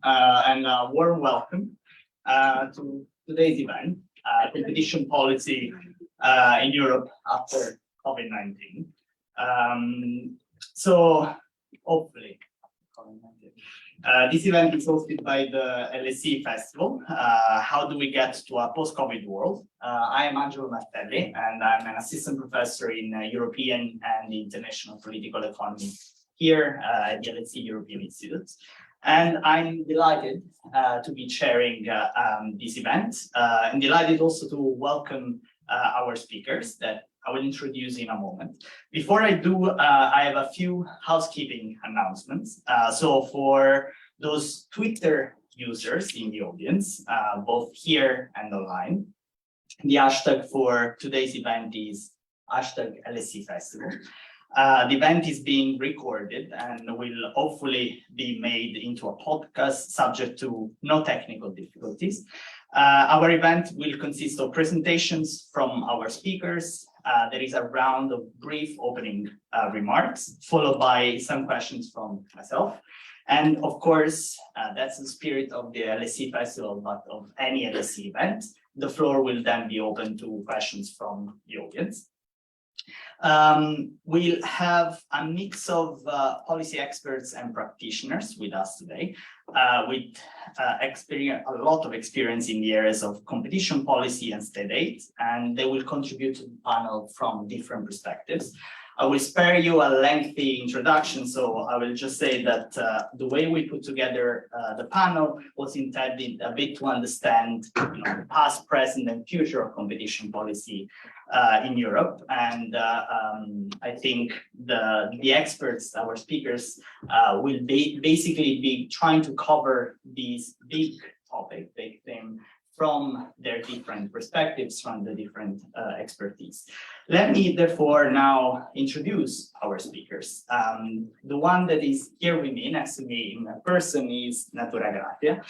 and a warm welcome to today's event, Competition Policy in Europe after COVID-19. So hopefully, this event is hosted by the LSE Festival. How do we get to a post-COVID world? I am Angelo Martelli, and I'm an assistant professor in European and International Political Economy here at the LSE European Institute. And I'm delighted to be chairing this event. I'm delighted also to welcome our speakers that I will introduce in a moment. Before I do, I have a few housekeeping announcements. So for those Twitter users in the audience, both here and online, the hashtag for today's event is #LSE Festival. The event is being recorded and will hopefully be made into a podcast subject to no technical difficulties. Our event will consist of presentations from our speakers. There is a round of brief opening remarks, followed by some questions from myself. And of course, that's the spirit of the LSE Festival, but of any LSE event. The floor will then be open to questions from the audience. We'll have a mix of policy experts and practitioners with us today, with a lot of experience in the areas of competition policy and state aid, and they will contribute to the panel from different perspectives. I will spare you a lengthy introduction, so I will just say that the way we put together the panel was intended a bit to understand the past, present, and future of competition policy in Europe. And I think the experts, our speakers, will basically be trying to cover these big topic, big theme, from their different perspectives, from the different expertise. Let me therefore now introduce our speakers. The one that is here with me, next to me in person, is Natura Gracia.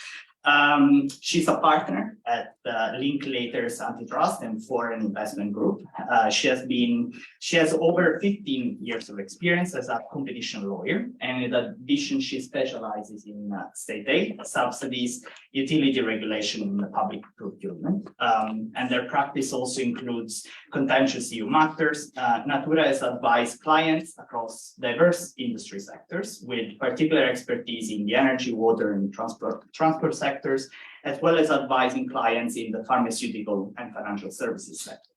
She's a partner at Linklaters Antitrust and Foreign Investment Group. She has over 15 years of experience as a competition lawyer, and in addition, she specializes in state aid, subsidies, utility regulation, and public procurement. And their practice also includes contentious EU matters. Natura has advised clients across diverse industry sectors with particular expertise in the energy, water, and transport sectors, as well as advising clients in the pharmaceutical and financial services sector.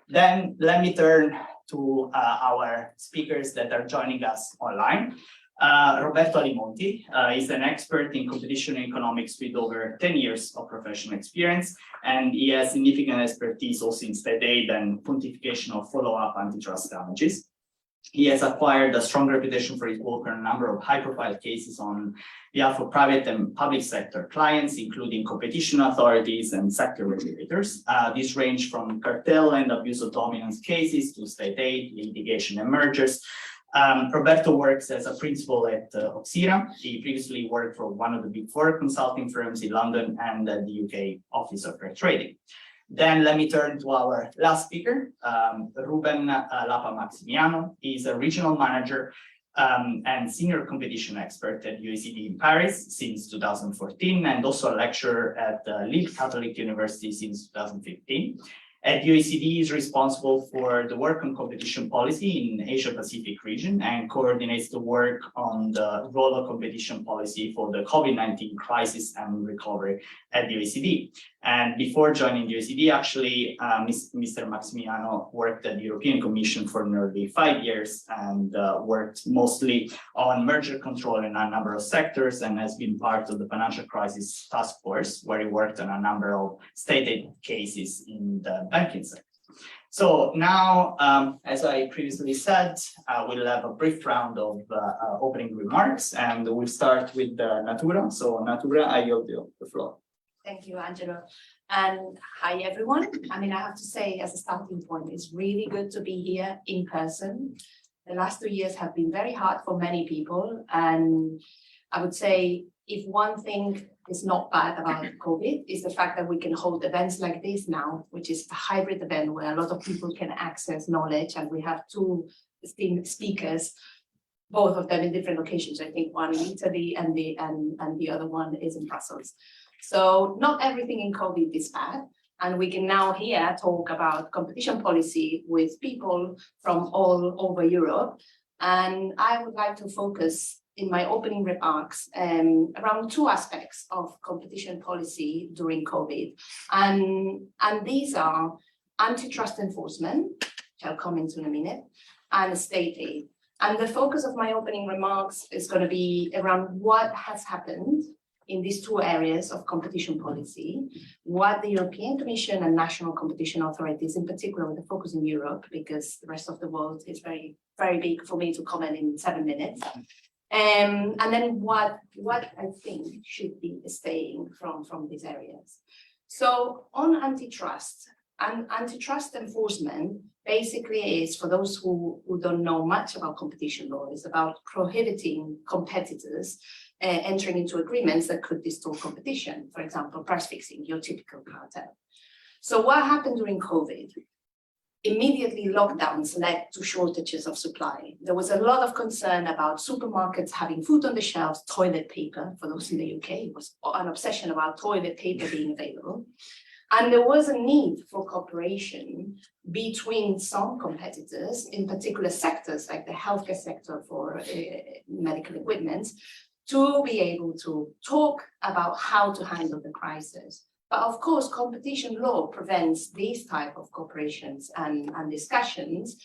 Then let me turn to our speakers that are joining us online. Roberto Limonti is an expert in competition economics with over 10 years of professional experience, and he has significant expertise also in state aid and quantification of follow-up antitrust damages. He has acquired a strong reputation for his work on a number of high-profile cases on behalf of private and public sector clients, including competition authorities and sector regulators. These range from cartel and abuse of dominance cases to state aid, litigation, and mergers. Roberto works as a principal at Oxira. He previously worked for one of the big four consulting firms in London and at the UK Office of Fair Trading. Then let me turn to our last speaker, Ruben Lapa Maximiano. He's a regional manager and senior competition expert at UACD in Paris since 2014, and also a lecturer at Lille Catholic University since 2015. At UACD, he is responsible for the work on competition policy in Asia-Pacific region and coordinates the work on the role of competition policy for the COVID-19 crisis and recovery at UACD. And before joining UACD, actually, Mr. Maximiano worked at the European Commission for nearly 5 years and worked mostly on merger control in a number of sectors, and has been part of the financial crisis task force, where he worked on a number of state aid cases in the banking sector. So now, as I previously said, we'll have a brief round of opening remarks, and we'll start with Natura. So Natura, I yield you the floor. Thank you, Angelo. And hi, everyone. I mean, I have to say, as a starting point, it's really good to be here in person. The last 2 years have been very hard for many people. And I would say, if one thing is not bad about COVID, is the fact that we can hold events like this now, which is a hybrid event where a lot of people can access knowledge. And we have two esteemed speakers both of them in different locations. I think one in Italy and the other one is in Brussels. So not everything in COVID is bad. And we can now here talk about competition policy with people from all over Europe. And I would like to focus in my opening remarks around two aspects of competition policy during COVID. And these are antitrust enforcement, which I'll come into in a minute, and state aid. And the focus of my opening remarks is going to be around what has happened in these two areas of competition policy, what the European Commission and national competition authorities, in particular with a focus in Europe, because the rest of the world is very, very big for me to comment in 7 minutes. And then what I think should be staying from these areas. So on antitrust, and antitrust enforcement basically is, for those who don't know much about competition law, is about prohibiting competitors entering into agreements that could distort competition. For example, price fixing, your typical cartel. So what happened during COVID? Immediately lockdowns led to shortages of supply. There was a lot of concern about supermarkets having food on the shelves, toilet paper, for those in the UK, it was an obsession about toilet paper being available. And there was a need for cooperation between some competitors in particular sectors like the healthcare sector for medical equipment to be able to talk about how to handle the crisis. But of course, competition law prevents these type of cooperations and discussions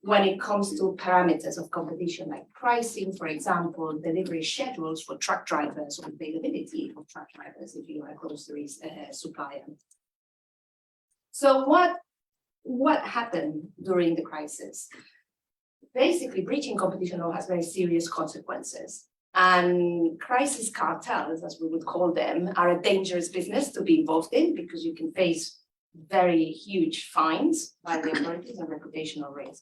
when it comes to parameters of competition, like pricing, for example, delivery schedules for truck drivers or availability of truck drivers if you are a groceries supplier. So what happened during the crisis? Basically, breaching competition law has very serious consequences. And crisis cartels, as we would call them, are a dangerous business to be involved in because you can face very huge fines by the authorities and reputational risk.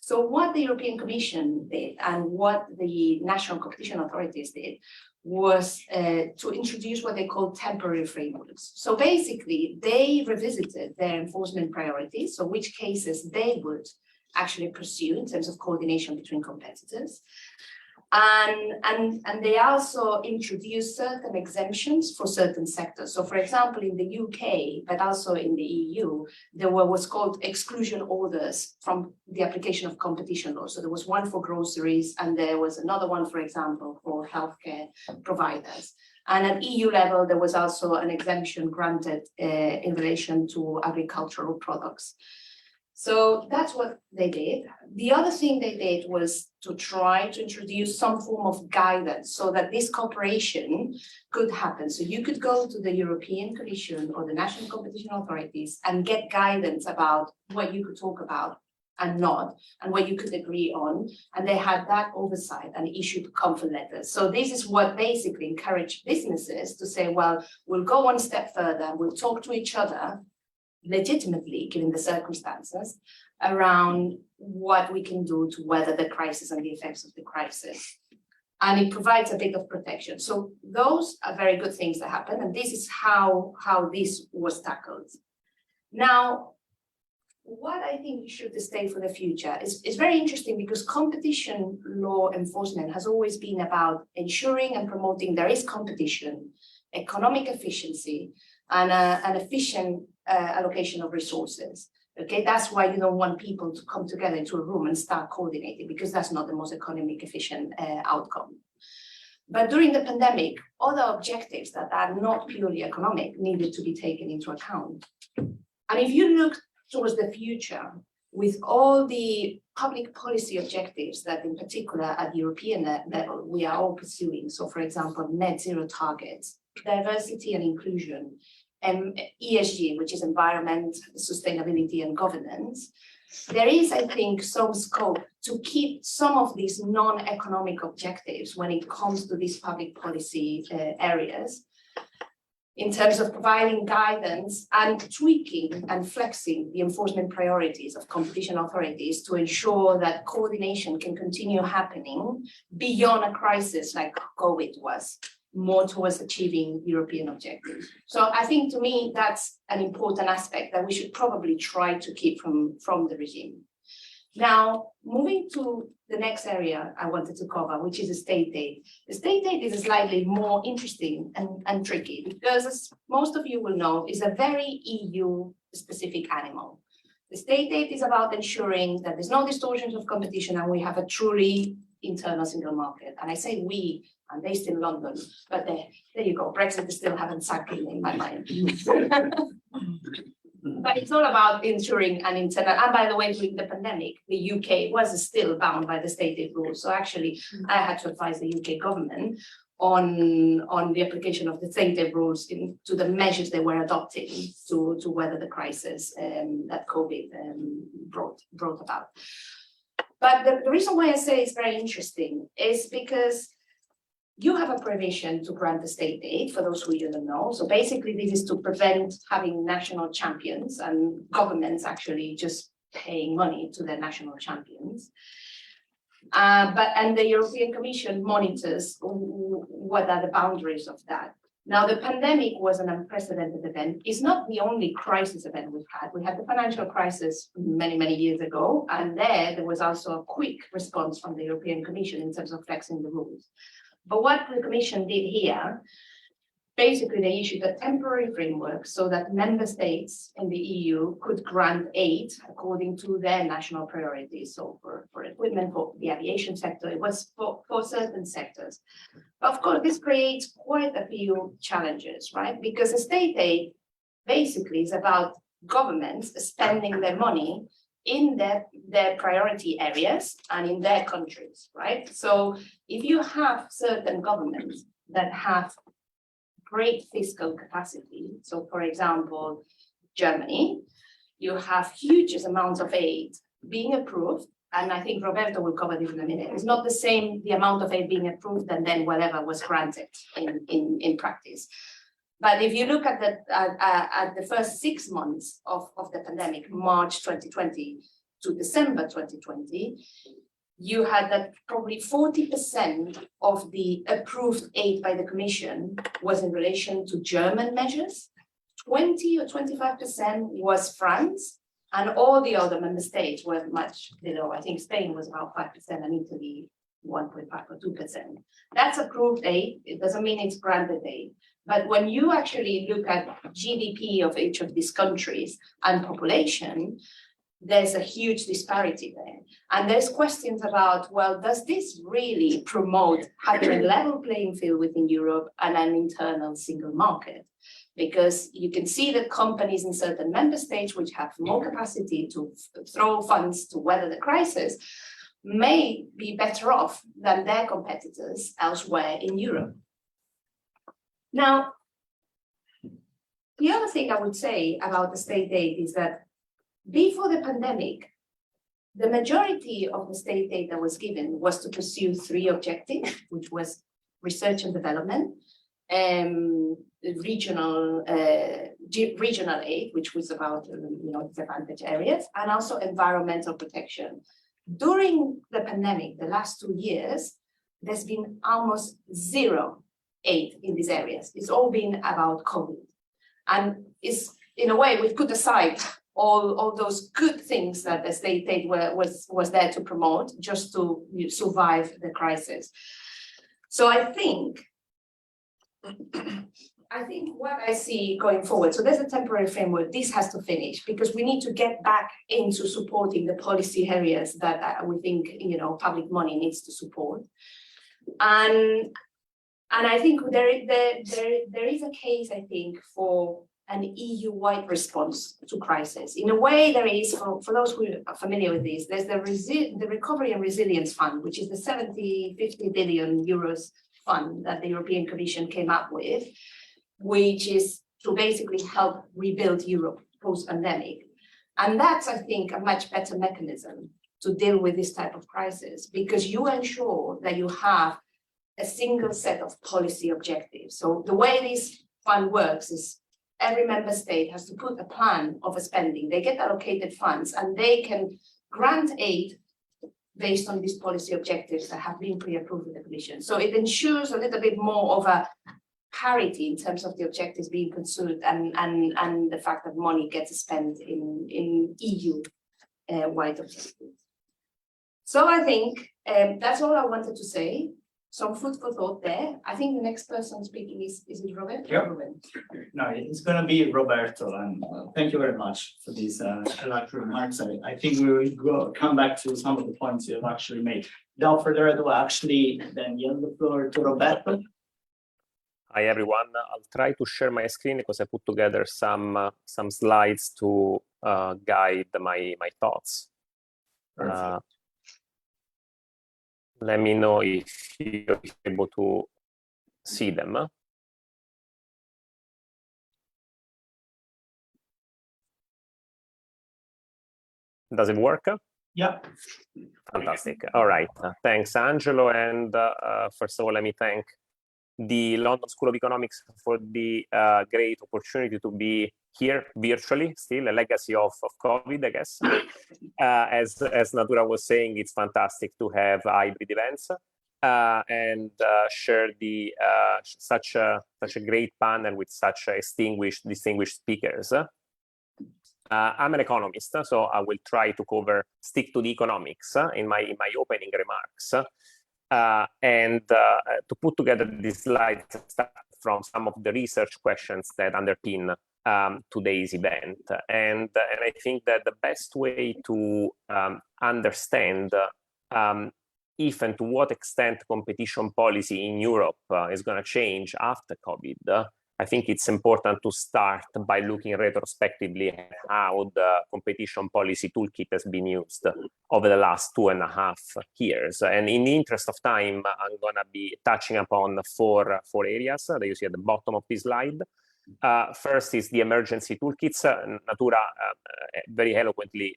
So what the European Commission did and what the national competition authorities did was to introduce what they call temporary frameworks. So basically, they revisited their enforcement priorities, so which cases they would actually pursue in terms of coordination between competitors. And they also introduced certain exemptions for certain sectors. So for example, in the UK, but also in the EU, there were what's called exclusion orders from the application of competition law. So there was one for groceries and there was another one, for example, for healthcare providers. And at EU level, there was also an exemption granted in relation to agricultural products. So that's what they did. The other thing they did was to try to introduce some form of guidance so that this cooperation could happen. So you could go to the European Commission or the national competition authorities and get guidance about what you could talk about and not, and what you could agree on. And they had that oversight and issued comfort letters. So this is what basically encouraged businesses to say, well, we'll go one step further, we'll talk to each other legitimately, given the circumstances, around what we can do to weather the crisis and the effects of the crisis. And it provides a bit of protection. So those are very good things that happen. And this is how this was tackled. Now, what I think should stay for the future is very interesting because competition law enforcement has always been about ensuring and promoting there is competition, economic efficiency, and an efficient allocation of resources. Okay, that's why you don't want people to come together into a room and start coordinating, because that's not the most economic efficient outcome. But during the pandemic, other objectives that are not purely economic needed to be taken into account. And if you look towards the future, with all the public policy objectives that in particular at the European level, we are all pursuing. So for example, net zero targets, diversity and inclusion, and ESG, which is environment, sustainability and governance, there is, I think, some scope to keep some of these non-economic objectives when it comes to these public policy areas, in terms of providing guidance and tweaking and flexing the enforcement priorities of competition authorities to ensure that coordination can continue happening beyond a crisis like COVID was, more towards achieving European objectives. So I think, to me, that's an important aspect that we should probably try to keep from the regime. Now, moving to the next area I wanted to cover, which is the state aid. The state aid is slightly more interesting and tricky because, as most of you will know, is a very EU-specific animal. The state aid is about ensuring that there's no distortions of competition and we have a truly internal single market. And I say we, I'm based in London, but there you go, Brexit still haven't sunk in my mind. But it's all about ensuring an internal, and by the way, during the pandemic, the UK was still bound by the state aid rules. So actually, I had to advise the UK government on the application of the state aid rules to the measures they were adopting to weather the crisis that COVID brought about. But the reason why I say it's very interesting is because you have a provision to grant the state aid, for those who don't know. So basically, this is to prevent having national champions and governments actually just paying money to their national champions. And the European Commission monitors what are the boundaries of that. Now, the pandemic was an unprecedented event. It's not the only crisis event we've had. We had the financial crisis many, many years ago, and there was also a quick response from the European Commission in terms of flexing the rules. But what the Commission did here, basically they issued a temporary framework so that member states in the EU could grant aid according to their national priorities. So for equipment, for the aviation sector, it was for certain sectors. But of course, this creates quite a few challenges, right? Because the state aid basically is about governments spending their money in their priority areas and in their countries, right? So if you have certain governments that have great fiscal capacity, so for example, Germany, you have huge amounts of aid being approved, and I think Roberto will cover this in a minute. It's not the same, the amount of aid being approved and then whatever was granted in practice. But if you look at the first 6 months of the pandemic, March 2020 to December 2020, you had that probably 40% of the approved aid by the Commission was in relation to German measures, 20 or 25% was France, and all the other member states were much below. I think Spain was about 5% and Italy 1.5 or 2%. That's approved aid. It doesn't mean it's granted aid. But when you actually look at GDP of each of these countries and population, there's a huge disparity there. And there's questions about, well, does this really promote having a level playing field within Europe and an internal single market? Because you can see that companies in certain member states which have more capacity to throw funds to weather the crisis may be better off than their competitors elsewhere in Europe. Now, the other thing I would say about the state aid is that before the pandemic, the majority of the state aid that was given was to pursue 3 objectives, which was research and development, regional aid, which was about disadvantaged areas, and also environmental protection. During the pandemic, the last 2 years, there's been almost zero aid in these areas. It's all been about COVID. And it's, in a way, we've put aside all those good things that the state aid was there to promote just to survive the crisis. So I think what I see going forward, so there's a temporary framework, this has to finish because we need to get back into supporting the policy areas that we think, public money needs to support. And I think there is a case, I think, for an EU-wide response to crisis. In a way, there is, for those who are familiar with this, there's the Recovery and Resilience Fund, which is the 50 billion euros fund that the European Commission came up with, which is to basically help rebuild Europe post-pandemic. And that's, I think, a much better mechanism to deal with this type of crisis, because you ensure that you have a single set of policy objectives. So the way this fund works is every member state has to put a plan of a spending. They get allocated funds and they can grant aid based on these policy objectives that have been pre-approved with the Commission. So it ensures a little bit more of a parity in terms of the objectives being pursued and the fact that money gets spent in EU-wide objectives. So I think that's all I wanted to say. Some food for thought there. I think the next person speaking is it Roberto? Yep. Ruben. No, it's going to be Roberto, and thank you very much for these introductory remarks. I think we will come back to some of the points you have actually made. Without further ado, actually, then yield the floor to Roberto. Hi everyone. I'll try to share my screen because I put together some slides to guide my thoughts. Let me know if you're able to see them. Does it work? Yeah. Fantastic. All right. Thanks, Angelo. And first of all, let me thank the London School of Economics for the great opportunity to be here virtually, still a legacy of COVID, I guess. As Natura was saying, it's fantastic to have hybrid events and share the such a great panel with such distinguished speakers. I'm an economist, so I will try to stick to the economics in my opening remarks. And to put together these slides from some of the research questions that underpin today's event. And I think that the best way to understand if and to what extent competition policy in Europe is going to change after COVID, I think it's important to start by looking retrospectively at how the competition policy toolkit has been used over the last 2.5 years. And in the interest of time, I'm going to be touching upon four areas that you see at the bottom of this slide. First is the emergency toolkits. Natura very eloquently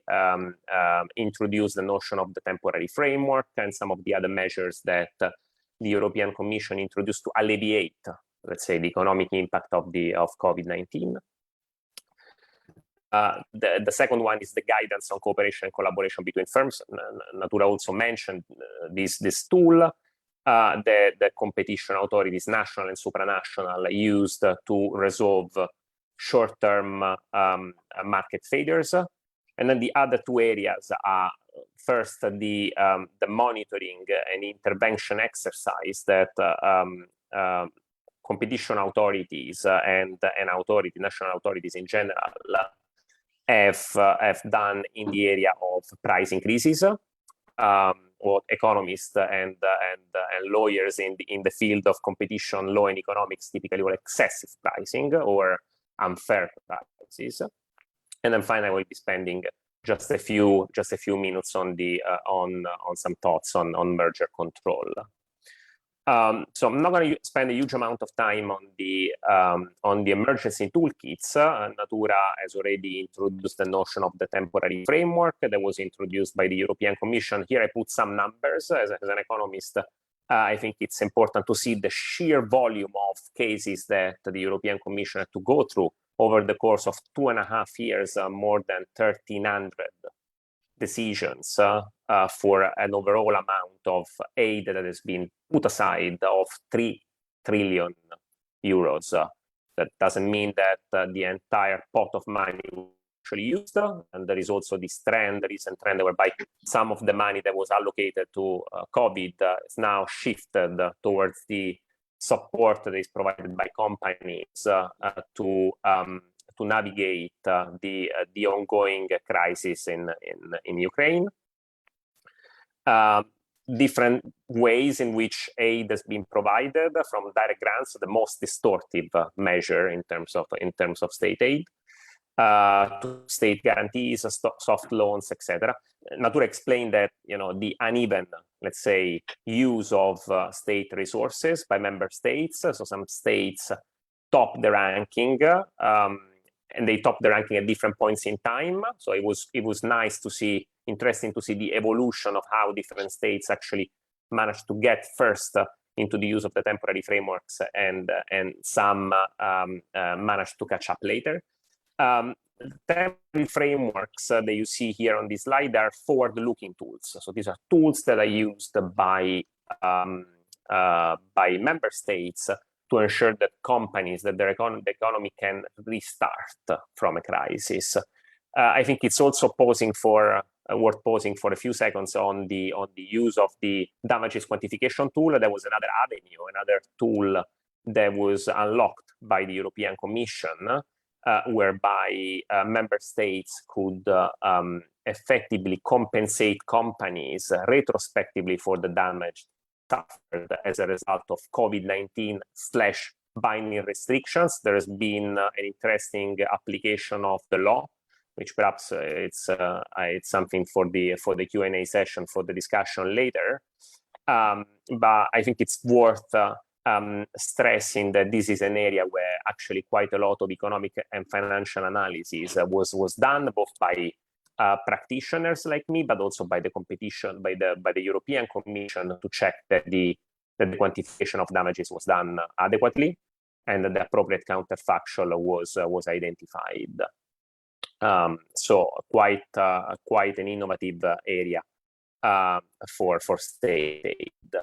introduced the notion of the temporary framework and some of the other measures that the European Commission introduced to alleviate, let's say, the economic impact of COVID-19. The second one is the guidance on cooperation and collaboration between firms. Natura also mentioned this tool that the competition authorities, national and supranational, used to resolve short-term market failures. And then the other two areas are first the monitoring and intervention exercise that competition authorities and national authorities in general have done in the area of price increases. What economists and lawyers in the field of competition law and economics typically call excessive pricing or unfair prices. And then finally, I will be spending just a few minutes on some thoughts on merger control. So I'm not going to spend a huge amount of time on the emergency toolkits. Natura has already introduced the notion of the temporary framework that was introduced by the European Commission. Here I put some numbers. As an economist, I think it's important to see the sheer volume of cases that the European Commission had to go through over the course of 2.5 years, more than 1,300 decisions for an overall amount of aid that has been put aside of 3 trillion euros. That doesn't mean that the entire pot of money was actually used, and there is also this recent trend whereby some of the money that was allocated to COVID is now shifted towards the support that is provided by companies to navigate the ongoing crisis in Ukraine. Different ways in which aid has been provided, from direct grants, the most distortive measure in terms of state aid, to state guarantees, soft loans, etc. Natura explained that the uneven, let's say, use of state resources by member states. So some states top the ranking. And they top the ranking at different points in time. So it was nice to see, interesting to see the evolution of how different states actually managed to get first into the use of the temporary frameworks, and some managed to catch up later. Temporary frameworks that you see here on this slide are forward-looking tools. So these are tools that are used by member states to ensure that companies, that the economy can restart from a crisis. I think it's also posing for worth pausing for a few seconds on the use of the damages quantification tool. There was another avenue, another tool that was unlocked by the European Commission, whereby member states could effectively compensate companies retrospectively for the damage suffered as a result of COVID-19 / binding restrictions. There has been an interesting application of the law, which perhaps it's something for the Q&A session, for the discussion later. But I think it's worth stressing that this is an area where actually quite a lot of economic and financial analysis was done, both by practitioners like me, but also by the competition, by the European Commission, to check that the quantification of damages was done adequately and that the appropriate counterfactual was identified. So quite an innovative area for state aid.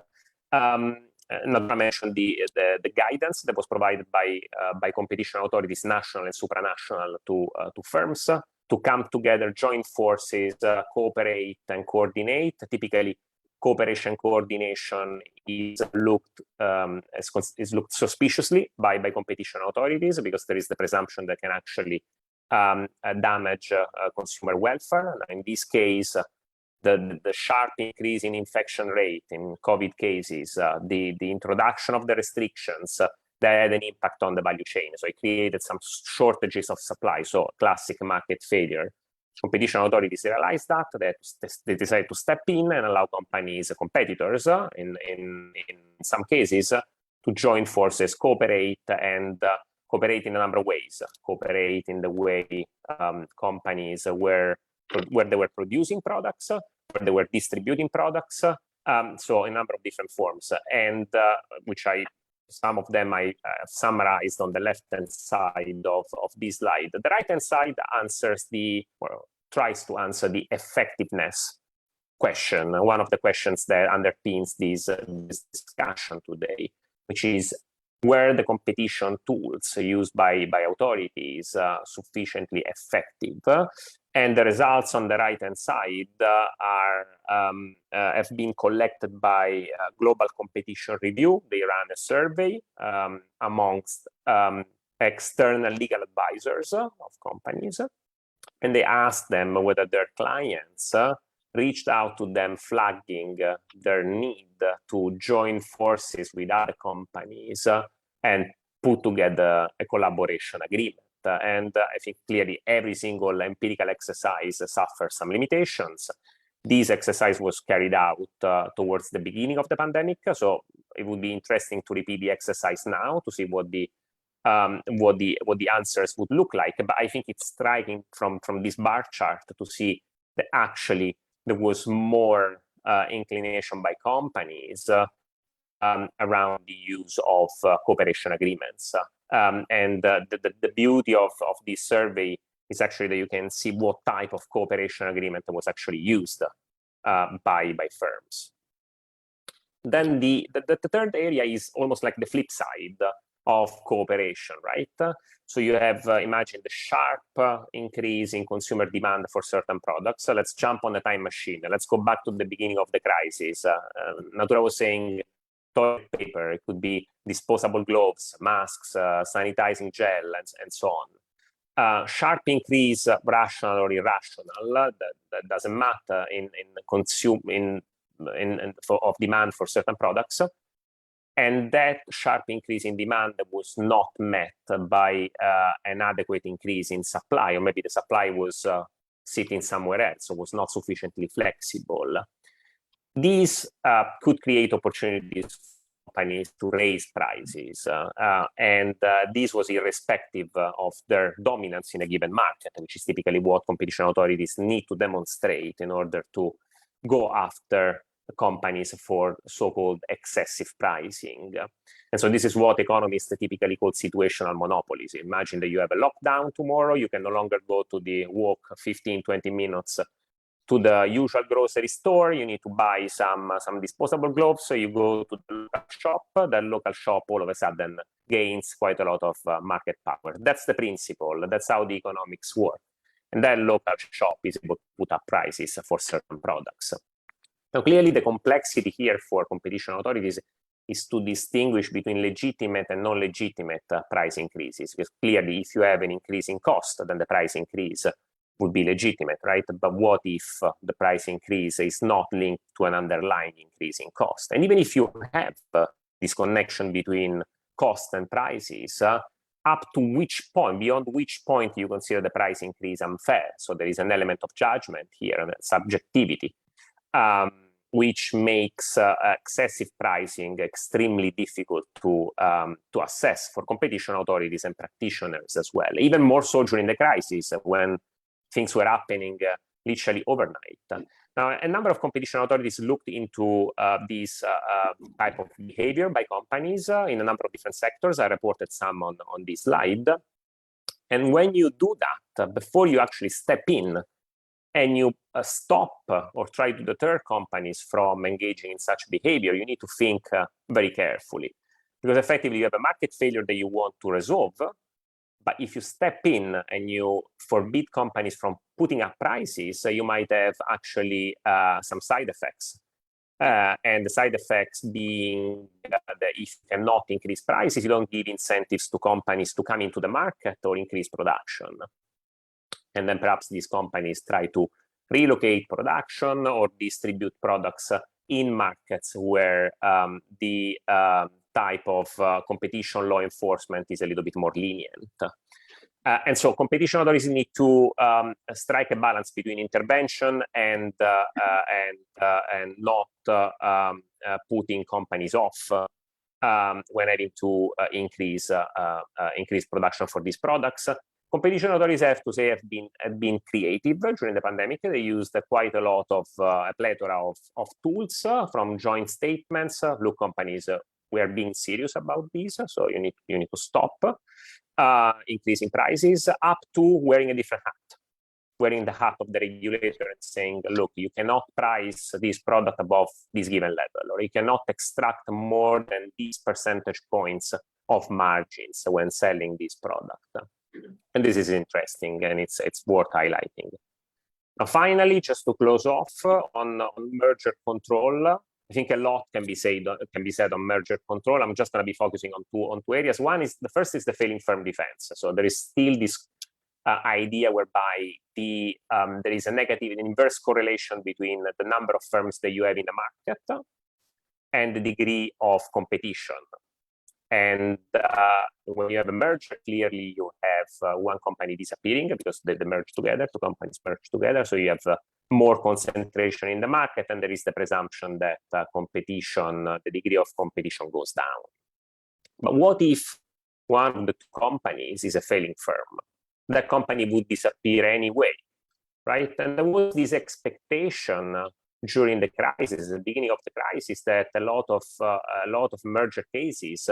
Not to mention the guidance that was provided by competition authorities, national and supranational, to firms to come together, join forces, cooperate and coordinate. Typically, cooperation coordination is looked suspiciously by competition authorities, because there is the presumption that can actually damage consumer welfare. In this case, the sharp increase in infection rate in COVID cases, the introduction of the restrictions, that had an impact on the value chain. So it created some shortages of supply, so classic market failure. Competition authorities realized that, they decided to step in and allow competitors, in some cases, to join forces, cooperate, and cooperate in a number of ways. Cooperate in the way companies where they were producing products, where they were distributing products, so a number of different forms, and some of them I summarized on the left-hand side of this slide. The right-hand side tries to answer the effectiveness question, one of the questions that underpins this discussion today, which is, were the competition tools used by authorities sufficiently effective? And the results on the right-hand side have been collected by Global Competition Review. They ran a survey amongst external legal advisors of companies, and they asked them whether their clients reached out to them flagging their need to join forces with other companies and put together a collaboration agreement. And I think clearly every single empirical exercise suffers some limitations. This exercise was carried out towards the beginning of the pandemic, so it would be interesting to repeat the exercise now to see what the answers would look like. But I think it's striking from this bar chart to see that actually there was more inclination by companies around the use of cooperation agreements. And the beauty of this survey is actually that you can see what type of cooperation agreement was actually used by firms. Then the third area is almost like the flip side of cooperation, right? So you have, imagine the sharp increase in consumer demand for certain products. So let's jump on the time machine. Let's go back to the beginning of the crisis. Natura was saying toilet paper, it could be disposable gloves, masks, sanitizing gel, and so on. Sharp increase, rational or irrational, that doesn't matter of demand for certain products. And that sharp increase in demand was not met by an adequate increase in supply, or maybe the supply was sitting somewhere else, or was not sufficiently flexible. These could create opportunities for companies to raise prices, and this was irrespective of their dominance in a given market, which is typically what competition authorities need to demonstrate in order to go after companies for so-called excessive pricing. And so this is what economists typically call situational monopolies. Imagine that you have a lockdown tomorrow, you can no longer go to the walk 15, 20 minutes to the usual grocery store, you need to buy some disposable gloves, so you go to the local shop. The local shop all of a sudden gains quite a lot of market power. That's the principle, that's how the economics work. and that local shop is able to put up prices for certain products. Now, clearly, the complexity here for competition authorities is to distinguish between legitimate and non-legitimate price increases, because clearly, if you have an increase in cost, then the price increase would be legitimate, right? But what if the price increase is not linked to an underlying increase in cost? And even if you have this connection between cost and prices, up to which point, beyond which point you consider the price increase unfair? So there is an element of judgment here, subjectivity, which makes excessive pricing extremely difficult to assess for competition authorities and practitioners as well. Even more so during the crisis, when things were happening literally overnight. Now, a number of competition authorities looked into this type of behavior by companies in a number of different sectors. I reported some on this slide. And when you do that, before you actually step in and you stop or try to deter companies from engaging in such behavior, you need to think very carefully. Because effectively, you have a market failure that you want to resolve. But if you step in and you forbid companies from putting up prices, you might have actually some side effects. And the side effects being that if you cannot increase prices, you don't give incentives to companies to come into the market or increase production. And then perhaps these companies try to relocate production or distribute products in markets where the type of competition law enforcement is a little bit more lenient. And so competition authorities need to strike a balance between intervention and not putting companies off when having to increase production for these products. Competition authorities, I have to say, have been creative during the pandemic. They used quite a lot of a plethora of tools, from joint statements. Look, companies, we are being serious about this, so you need to stop increasing prices, up to wearing a different hat, wearing the hat of the regulator and saying, look, you cannot price this product above this given level, or you cannot extract more than these percentage points of margins when selling this product. And this is interesting, and it's worth highlighting. Now, finally, just to close off on merger control, I think a lot can be said on merger control. I'm just going to be focusing on two areas. The first is the failing firm defense. So there is still this idea whereby there is a negative and inverse correlation between the number of firms that you have in the market and the degree of competition. And when you have a merger, clearly you have one company disappearing because they merge together, two companies merge together. So you have more concentration in the market, and there is the presumption that the degree of competition goes down. But what if one of the two companies is a failing firm? That company would disappear anyway, right? And there was this expectation during the crisis, the beginning of the crisis, that a lot of merger cases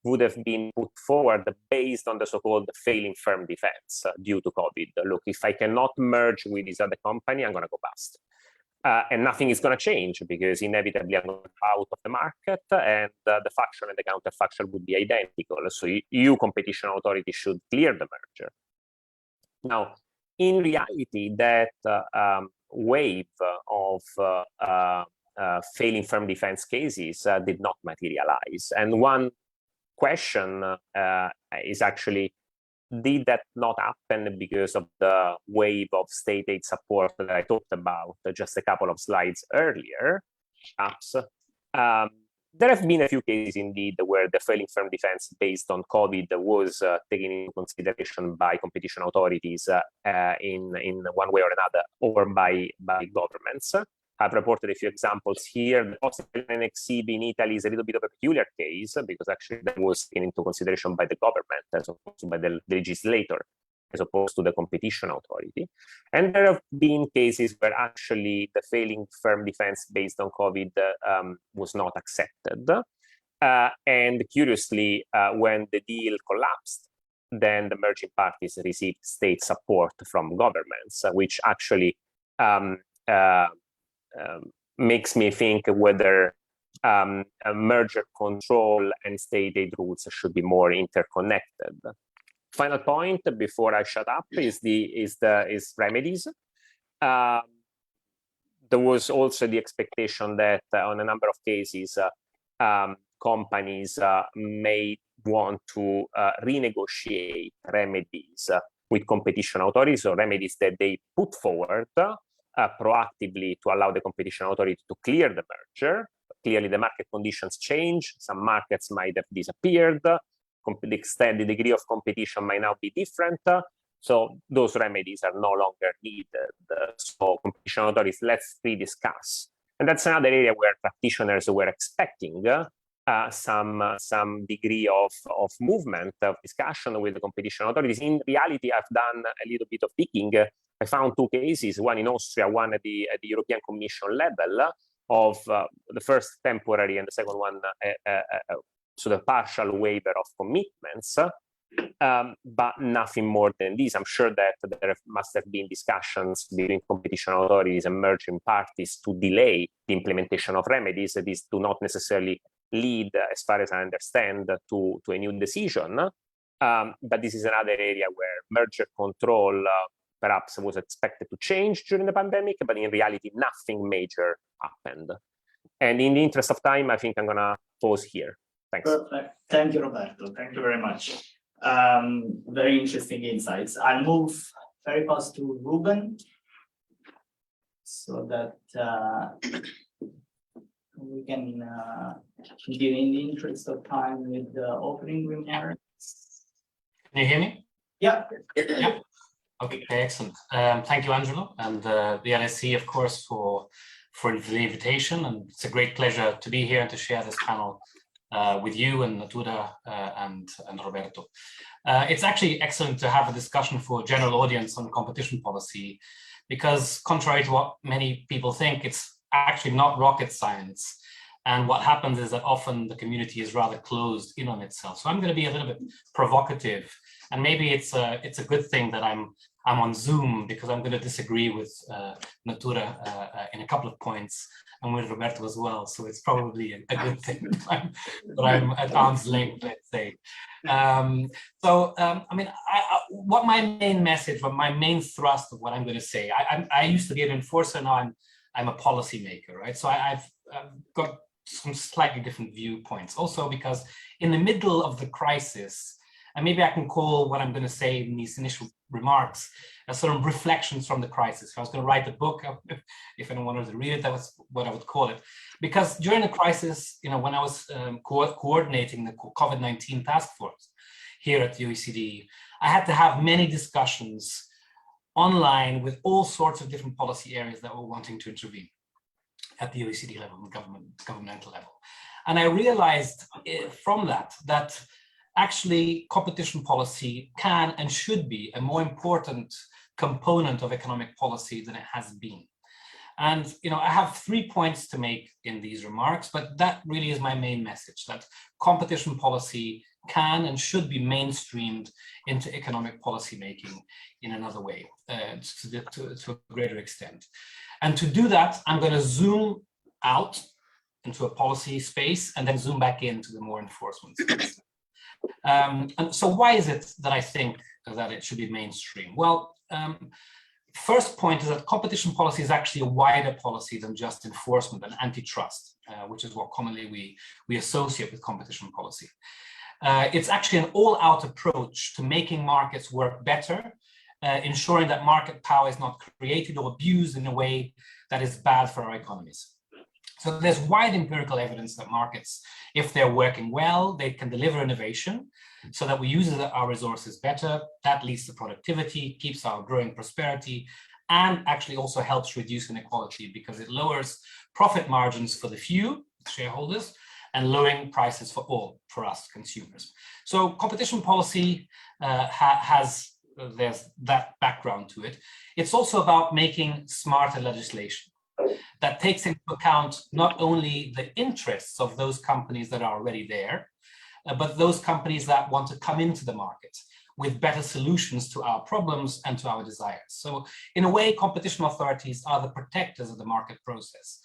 would have been put forward based on the so-called failing firm defense due to COVID. Look, if I cannot merge with this other company, I'm going to go bust. And nothing is going to change because inevitably I'm going to go out of the market, and the factual and the counterfactual would be identical. So you competition authority should clear the merger. Now, in reality, that wave of failing firm defense cases did not materialize. And one question is actually, did that not happen because of the wave of state aid support that I talked about just a couple of slides earlier? Perhaps. There have been a few cases indeed where the failing firm defense based on COVID was taken into consideration by competition authorities in one way or another, or by governments. I've reported a few examples here. The possible NXIB in Italy is a little bit of a peculiar case because actually that was taken into consideration by the government as opposed to by the legislator, as opposed to the competition authority. And there have been cases where actually the failing firm defense based on COVID was not accepted. And curiously, when the deal collapsed, then the merging parties received state support from governments, which actually makes me think whether merger control and state aid rules should be more interconnected. Final point before I shut up is remedies. There was also the expectation that on a number of cases, companies may want to renegotiate remedies with competition authorities, or remedies that they put forward proactively to allow the competition authority to clear the merger. Clearly, the market conditions change. Some markets might have disappeared. The degree of competition might now be different. So those remedies are no longer needed. So competition authorities, let's rediscuss. And that's another area where practitioners were expecting some degree of movement, of discussion with the competition authorities. In reality, I've done a little bit of digging. I found two cases, one in Austria, one at the European Commission level, of the first temporary and the second one sort of partial waiver of commitments, but nothing more than this. I'm sure that there must have been discussions between competition authorities and merging parties to delay the implementation of remedies. These do not necessarily lead, as far as I understand, to a new decision. But this is another area where merger control perhaps was expected to change during the pandemic, but in reality, nothing major happened. And in the interest of time, I think I'm gonna pause here. Thanks. Perfect. Thank you, Roberto. Thank you very much. Very interesting insights. I'll move very fast to Ruben, so that we can begin in the interest of time with the opening remarks. Can you hear me? Yeah. Yeah. Okay, excellent. Thank you, Angelo, and the LSE, of course, for the invitation. And it's a great pleasure to be here and to share this panel with you and Natura and Roberto. It's actually excellent to have a discussion for a general audience on competition policy, because contrary to what many people think, it's actually not rocket science. And what happens is that often the community is rather closed in on itself. So I'm going to be a little bit provocative, and maybe it's a good thing that I'm on Zoom, because I'm going to disagree with Natura in a couple of points, and with Roberto as well. So it's probably a good thing that I'm at arm's length, let's say. I mean, what my main message, what my main thrust of what I'm going to say, I used to be an enforcer, now I'm a policymaker, right? So I've got some slightly different viewpoints. Also because in the middle of the crisis, and maybe I can call what I'm going to say in these initial remarks as sort of reflections from the crisis. If I was going to write a book, if anyone wanted to read it, that was what I would call it. Because during the crisis, you know, when I was coordinating the COVID-19 task force here at the OECD, I had to have many discussions online with all sorts of different policy areas that were wanting to intervene at the OECD level and governmental level. And I realized from that actually competition policy can and should be a more important component of economic policy than it has been. And you know, I have 3 points to make in these remarks, but that really is my main message, that competition policy can and should be mainstreamed into economic policy making in another way, to a greater extent. And to do that, I'm going to zoom out into a policy space and then zoom back into the more enforcement space. And so why is it that I think that it should be mainstream? Well, first point is that competition policy is actually a wider policy than just enforcement and antitrust, which is what commonly we associate with competition policy. It's actually an all-out approach to making markets work better, ensuring that market power is not created or abused in a way that is bad for our economies. So there's wide empirical evidence that markets, if they're working well, they can deliver innovation so that we use our resources better. That leads to productivity, keeps our growing prosperity, and actually also helps reduce inequality because it lowers profit margins for the few shareholders and lowering prices for all, for us consumers. So competition policy there's that background to it. It's also about making smarter legislation that takes into account not only the interests of those companies that are already there, but those companies that want to come into the market with better solutions to our problems and to our desires. So in a way, competition authorities are the protectors of the market process.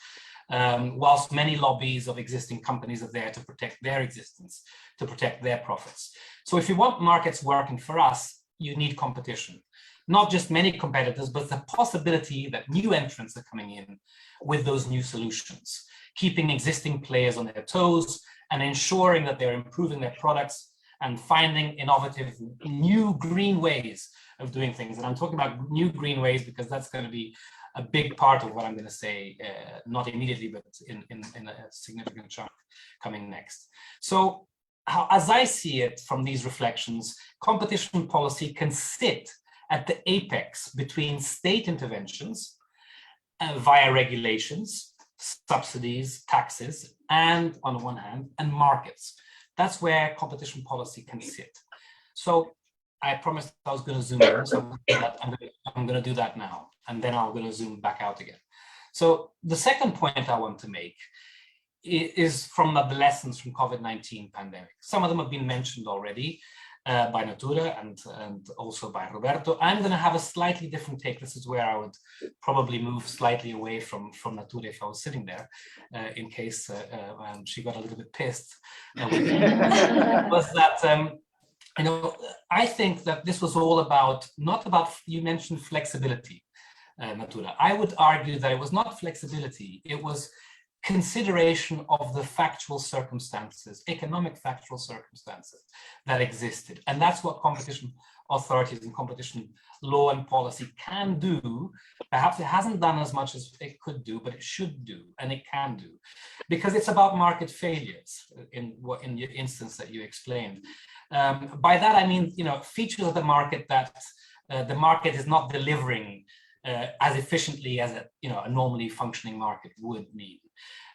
whilst many lobbies of existing companies are there to protect their existence, to protect their profits. So if you want markets working for us, you need competition. Not just many competitors, but the possibility that new entrants are coming in with those new solutions, keeping existing players on their toes and ensuring that they're improving their products and finding innovative new green ways of doing things. And I'm talking about new green ways because that's going to be a big part of what I'm going to say, not immediately, but in a significant chunk coming next. So as I see it from these reflections, competition policy can sit at the apex between state interventions via regulations, subsidies, taxes, and on the one hand, and markets. That's where competition policy can sit. So I promised I was going to zoom in, so I'm going to do that now, and then I'm going to zoom back out again. So the second point I want to make is from the lessons from COVID-19 pandemic. Some of them have been mentioned already by Natura and also by Roberto. I'm going to have a slightly different take. This is where I would probably move slightly away from Natura if I was sitting there, in case she got a little bit pissed. Was that you know, I think that this was all about, not about, you mentioned flexibility, Natura. I would argue that it was not flexibility, it was consideration of the factual circumstances, economic factual circumstances that existed. And that's what competition authorities and competition law and policy can do. Perhaps it hasn't done as much as it could do, but it should do, and it can do, because it's about market failures in the instance that you explained. By that, I mean, you know, features of the market that the market is not delivering as efficiently as a normally functioning market would mean.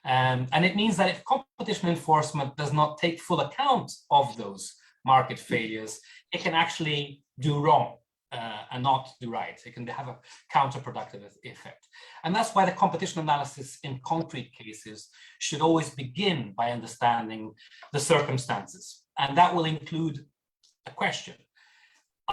And it means that if competition enforcement does not take full account of those market failures, it can actually do wrong and not do right. It can have a counterproductive effect. And that's why the competition analysis in concrete cases should always begin by understanding the circumstances. And that will include a question.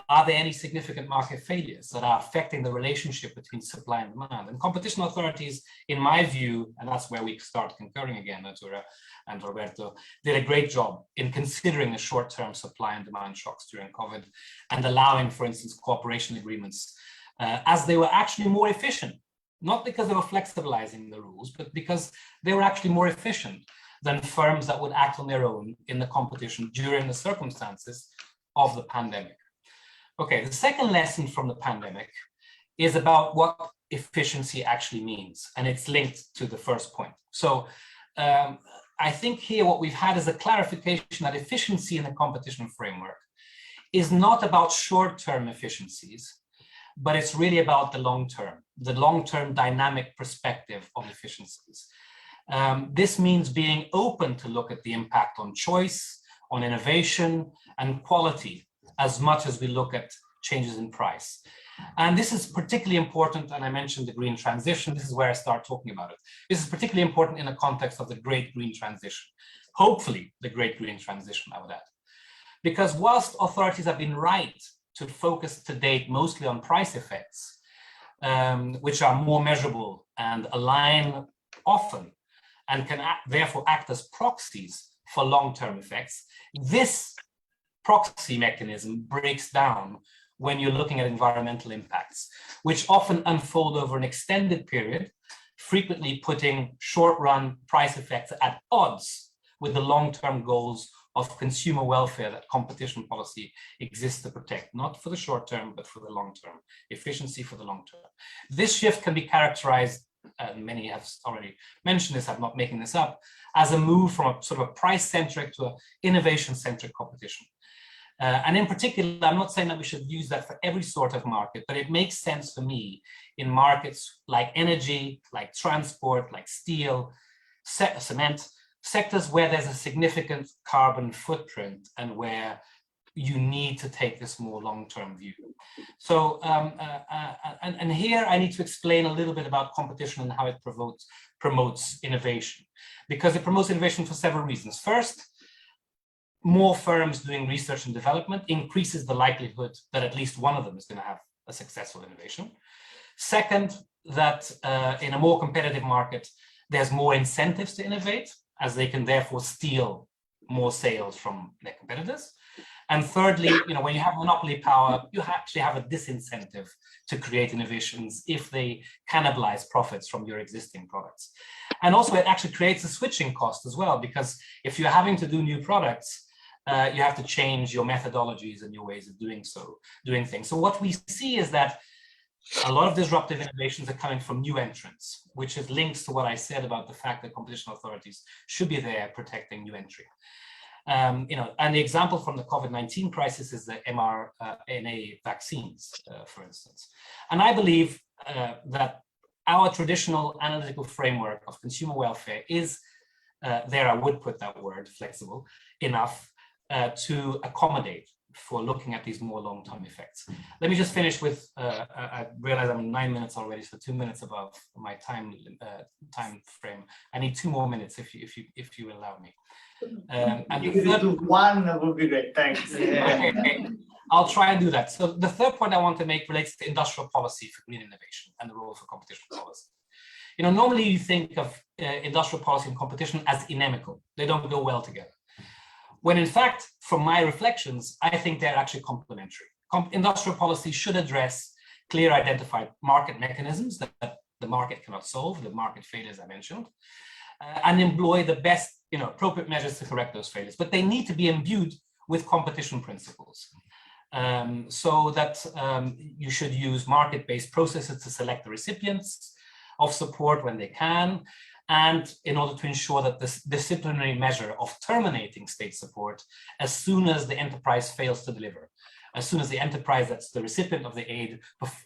Are there any significant market failures that are affecting the relationship between supply and demand? And competition authorities, in my view, and that's where we start concurring again, Natura and Roberto, did a great job in considering the short-term supply and demand shocks during COVID and allowing, for instance, cooperation agreements as they were actually more efficient, not because they were flexibilizing the rules, but because they were actually more efficient than firms that would act on their own in the competition during the circumstances of the pandemic. Okay, the second lesson from the pandemic is about what efficiency actually means, and it's linked to the first point. So I think here what we've had is a clarification that efficiency in the competition framework is not about short-term efficiencies, but it's really about the long-term dynamic perspective of efficiencies. This means being open to look at the impact on choice, on innovation, and quality, as much as we look at changes in price. And this is particularly important, and I mentioned the green transition, this is where I start talking about it. This is particularly important in the context of the great green transition. Hopefully, the great green transition, I would add. Because whilst authorities have been right to focus to date mostly on price effects, which are more measurable and align often, and can therefore act as proxies for long-term effects, this proxy mechanism breaks down when you're looking at environmental impacts, which often unfold over an extended period, frequently putting short-run price effects at odds with the long-term goals of consumer welfare that competition policy exists to protect, not for the short term, but for the long term, efficiency for the long term. This shift can be characterized, and many have already mentioned this, I'm not making this up, as a move from a sort of a price-centric to an innovation-centric competition. And in particular, I'm not saying that we should use that for every sort of market, but it makes sense for me in markets like energy, like transport, like steel, cement, sectors where there's a significant carbon footprint and where you need to take this more long-term view. So, and here I need to explain a little bit about competition and how it promotes innovation, because it promotes innovation for several reasons. First, more firms doing research and development increases the likelihood that at least one of them is going to have a successful innovation. Second, that in a more competitive market, there's more incentives to innovate, as they can therefore steal more sales from their competitors. And thirdly, when you have monopoly power, you actually have a disincentive to create innovations if they cannibalize profits from your existing products. And also it actually creates a switching cost as well, because if you're having to do new products, you have to change your methodologies and your ways of doing things. So what we see is that a lot of disruptive innovations are coming from new entrants, which is links to what I said about the fact that competition authorities should be there protecting new entry. And the example from the COVID-19 crisis is the mRNA vaccines, for instance. And I believe that our traditional analytical framework of consumer welfare is, I would put that word, flexible enough to accommodate for looking at these more long-term effects. Let me just finish with, I realize I'm 9 minutes already, so 2 minutes above my time frame. I need 2 more minutes if you allow me. And you could do one, that would be great, thanks. Okay, I'll try and do that. So the third point I want to make relates to industrial policy for green innovation and the role for competition policy. Normally you think of industrial policy and competition as inimical. They don't go well together. When in fact, from my reflections, I think they're actually complementary. Industrial policy should address clear identified market mechanisms that the market cannot solve, the market failures I mentioned, and employ the best, appropriate measures to correct those failures. But they need to be imbued with competition principles, so that you should use market-based processes to select the recipients of support when they can, and in order to ensure that this disciplinary measure of terminating state support as soon as the enterprise fails to deliver, as soon as the enterprise that's the recipient of the aid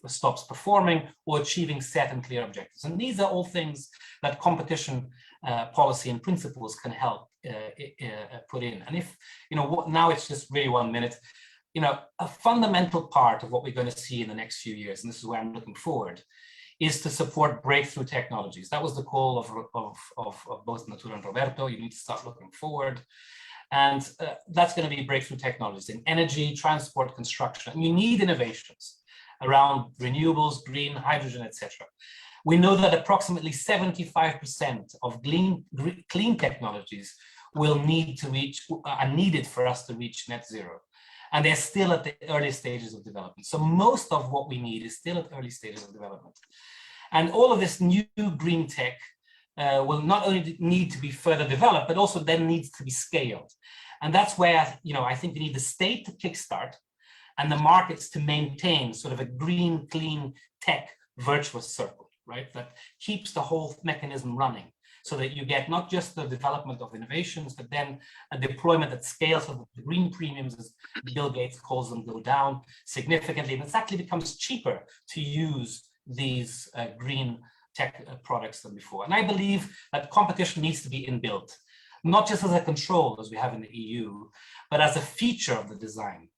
stops performing or achieving set and clear objectives. And these are all things that competition policy and principles can help put in. And if, now it's just really 1 minute, a fundamental part of what we're going to see in the next few years, and this is where I'm looking forward, is to support breakthrough technologies. That was the call of both Natura and Roberto. You need to start looking forward. And that's going to be breakthrough technologies in energy, transport, construction. And you need innovations around renewables, green, hydrogen, etc. We know that approximately 75% of clean technologies are needed for us to reach net zero. And they're still at the early stages of development. So most of what we need is still at early stages of development. And all of this new green tech will not only need to be further developed, but also then needs to be scaled. And that's where, I think you need the state to kickstart and the markets to maintain sort of a green, clean tech virtuous circle, right? That keeps the whole mechanism running, so that you get not just the development of innovations, but then a deployment that scales, so that the green premiums, as Bill Gates calls them, go down significantly. And it actually becomes cheaper to use these green tech products than before. And I believe that competition needs to be inbuilt, not just as a control, as we have in the EU, but as a feature of the design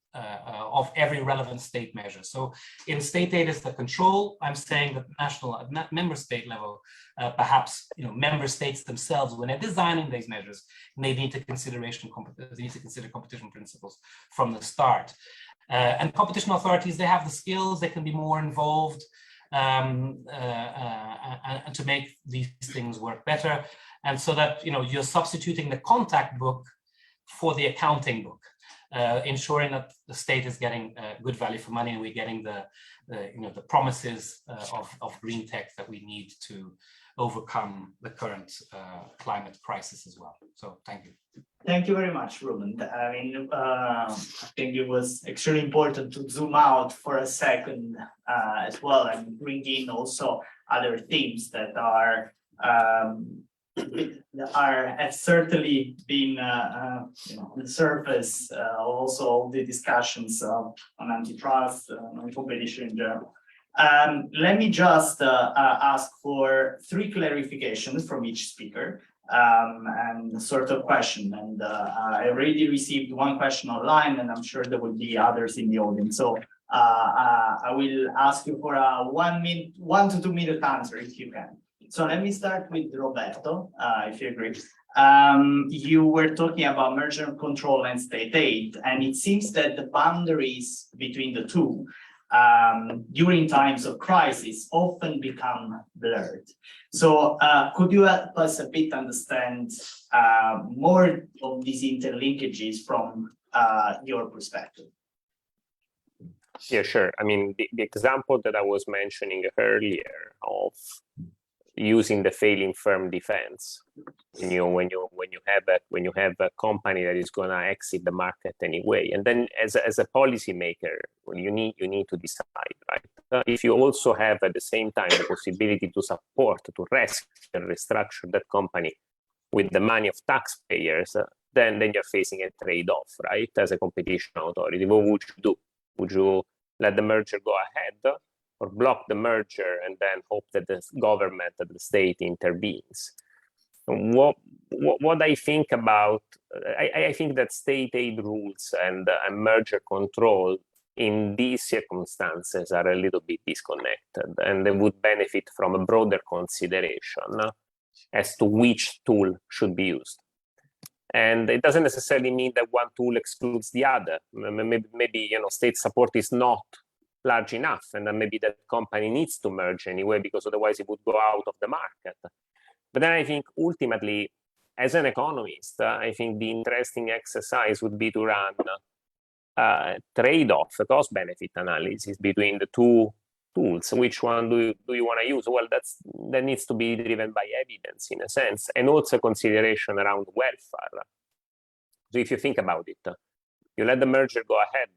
of every relevant state measure. So in state aid as the control, I'm saying that national, member state level, perhaps member states themselves, when they're designing these measures, they need to consider competition principles from the start. And competition authorities, they have the skills, they can be more involved, and to make these things work better. And so that you're substituting the contact book for the accounting book. Ensuring that the state is getting good value for money, and we're getting the promises of green tech that we need to overcome the current climate crisis as well. So thank you. Thank you very much, Ruben. I mean, I think it was extremely important to zoom out for a second as well, and bring in also other themes that have certainly been on the surface, also the discussions on antitrust, on competition in general. Let me just ask for 3 clarifications from each speaker, and sort of question. And I already received 1 question online, and I'm sure there will be others in the audience. So I will ask you for a 1 to 2 minute answer if you can. So let me start with Roberto, if you agree. You were talking about merger control and state aid, and it seems that the boundaries between the two during times of crisis often become blurred. So could you help us a bit understand more of these interlinkages from your perspective? Yeah, sure. I mean, the example that I was mentioning earlier of using the failing firm defense, when you have a company that is going to exit the market anyway, and then as a policymaker, you need to decide, right? If you also have at the same time the possibility to support, to rescue and restructure that company with the money of taxpayers, then you're facing a trade-off, right? As a competition authority, what would you do? Would you let the merger go ahead, or block the merger and then hope that the government, that the state intervenes? What I think about, I think that state aid rules and merger control in these circumstances are a little bit disconnected, and they would benefit from a broader consideration as to which tool should be used. And it doesn't necessarily mean that one tool excludes the other. Maybe state support is not large enough, and then maybe that company needs to merge anyway, because otherwise it would go out of the market. But then I think ultimately, as an economist, I think the interesting exercise would be to run a trade-off, a cost-benefit analysis between the two tools. Which one do you want to use? Well, that needs to be driven by evidence in a sense, and also consideration around welfare. So if you think about it, you let the merger go ahead,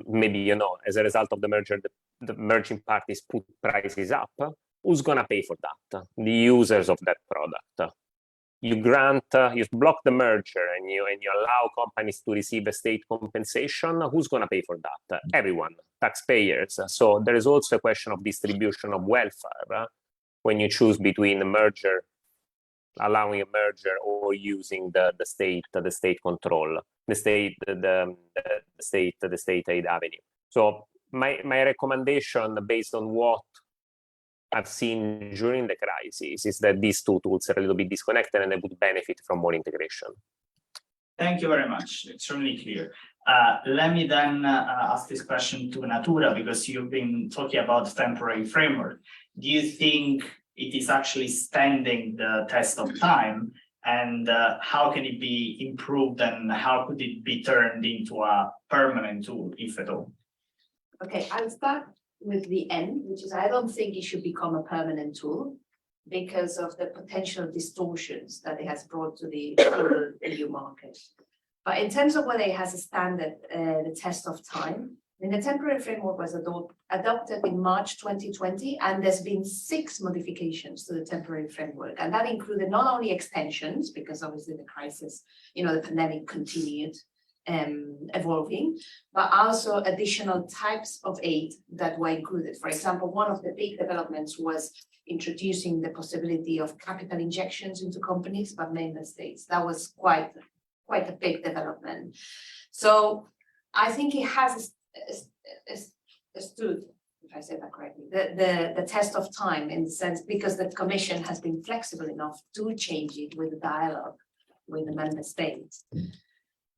maybe as a result of the merger, the merging parties put prices up. Who's gonna pay for that? The users of that product. You block the merger and you allow companies to receive a state compensation. Who's gonna pay for that? Everyone, taxpayers. So there is also a question of distribution of welfare when you choose between a merger, allowing a merger, or using the state control, the state aid avenue. So my recommendation, based on what I've seen during the crisis, is that these two tools are a little bit disconnected, and they would benefit from more integration. Thank you very much. Extremely clear. Let me then ask this question to Natura, because you've been talking about temporary framework. Do you think it is actually standing the test of time, and how can it be improved, and how could it be turned into a permanent tool, if at all? Okay, I'll start with the end, which is I don't think it should become a permanent tool because of the potential distortions that it has brought to the EU market. But in terms of whether it has a standard, the test of time, the temporary framework was adopted in March 2020, and there's been 6 modifications to the temporary framework. And that included not only extensions, because obviously the crisis, the pandemic continued evolving, but also additional types of aid that were included. For example, one of the big developments was introducing the possibility of capital injections into companies by member states. That was quite a big development. So I think it has stood, if I say that correctly, the test of time, in the sense because the Commission has been flexible enough to change it with a dialogue with the member states.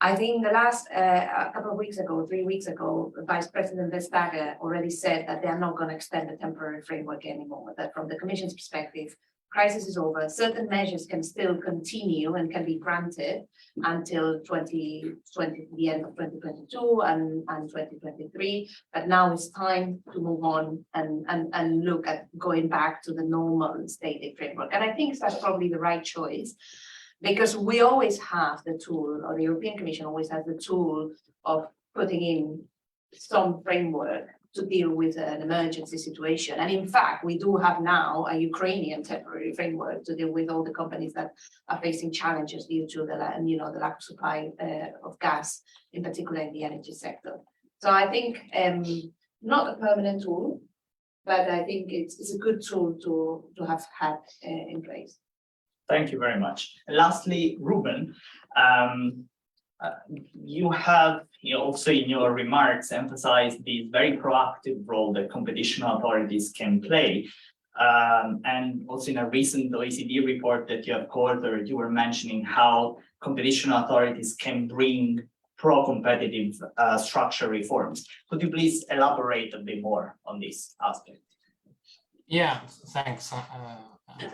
I think the last a couple of weeks ago, 3 weeks ago, Vice President Vestager already said that they are not going to extend the temporary framework anymore, that from the Commission's perspective, crisis is over. Certain measures can still continue and can be granted until the end of 2022 and 2023. But now it's time to move on and look at going back to the normal state aid framework. And I think that's probably the right choice, because we always have the tool, or the European Commission always has the tool of putting in some framework to deal with an emergency situation. And in fact, we do have now a Ukrainian temporary framework to deal with all the companies that are facing challenges due to the lack of supply of gas, in particular in the energy sector. So I think not a permanent tool, but I think it's a good tool to have had in place. Thank you very much. And lastly, Ruben, you have also in your remarks emphasized the very proactive role that competition authorities can play. And also in a recent OECD report that you have co-authored, you were mentioning how competition authorities can bring pro-competitive structural reforms. Could you please elaborate a bit more on this aspect? Yeah, thanks,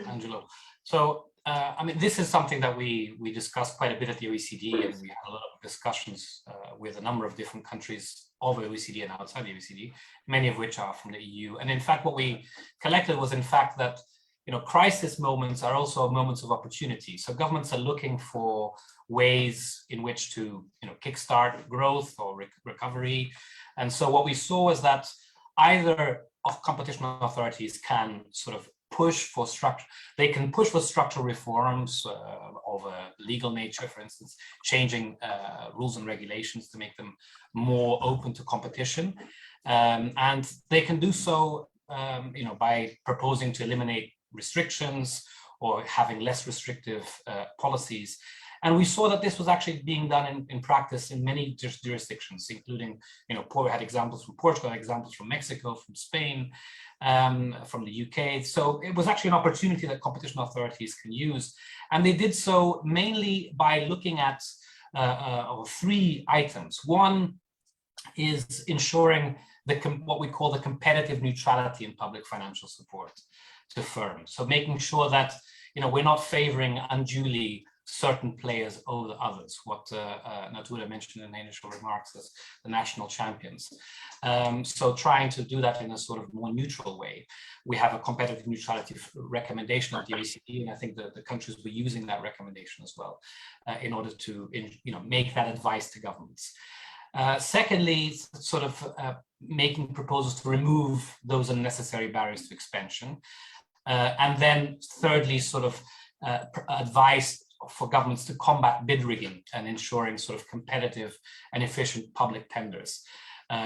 Angelo. So, I mean, this is something that we discussed quite a bit at the OECD, and we had a lot of discussions with a number of different countries of the OECD and outside the OECD, many of which are from the EU. And in fact, what we collected was, in fact, that crisis moments are also moments of opportunity. So governments are looking for ways in which to kickstart growth or recovery. And so what we saw is that either competition authorities can sort of push for structural reforms of a legal nature, for instance, changing rules and regulations to make them more open to competition. And they can do so by proposing to eliminate restrictions or having less restrictive policies. And we saw that this was actually being done in practice in many jurisdictions, including, we had examples from Portugal, examples from Mexico, from Spain, from the UK. So it was actually an opportunity that competition authorities can use. And they did so mainly by looking at three items. One is ensuring what we call the competitive neutrality in public financial support to firms. So making sure that we're not favoring unduly certain players over others, what Natura mentioned in the initial remarks as the national champions. So trying to do that in a sort of more neutral way. We have a competitive neutrality recommendation at the OECD, and I think the countries were using that recommendation as well in order to make that advice to governments. Secondly, sort of making proposals to remove those unnecessary barriers to expansion. And then thirdly, sort of advice for governments to combat bid rigging and ensuring sort of competitive and efficient public tenders,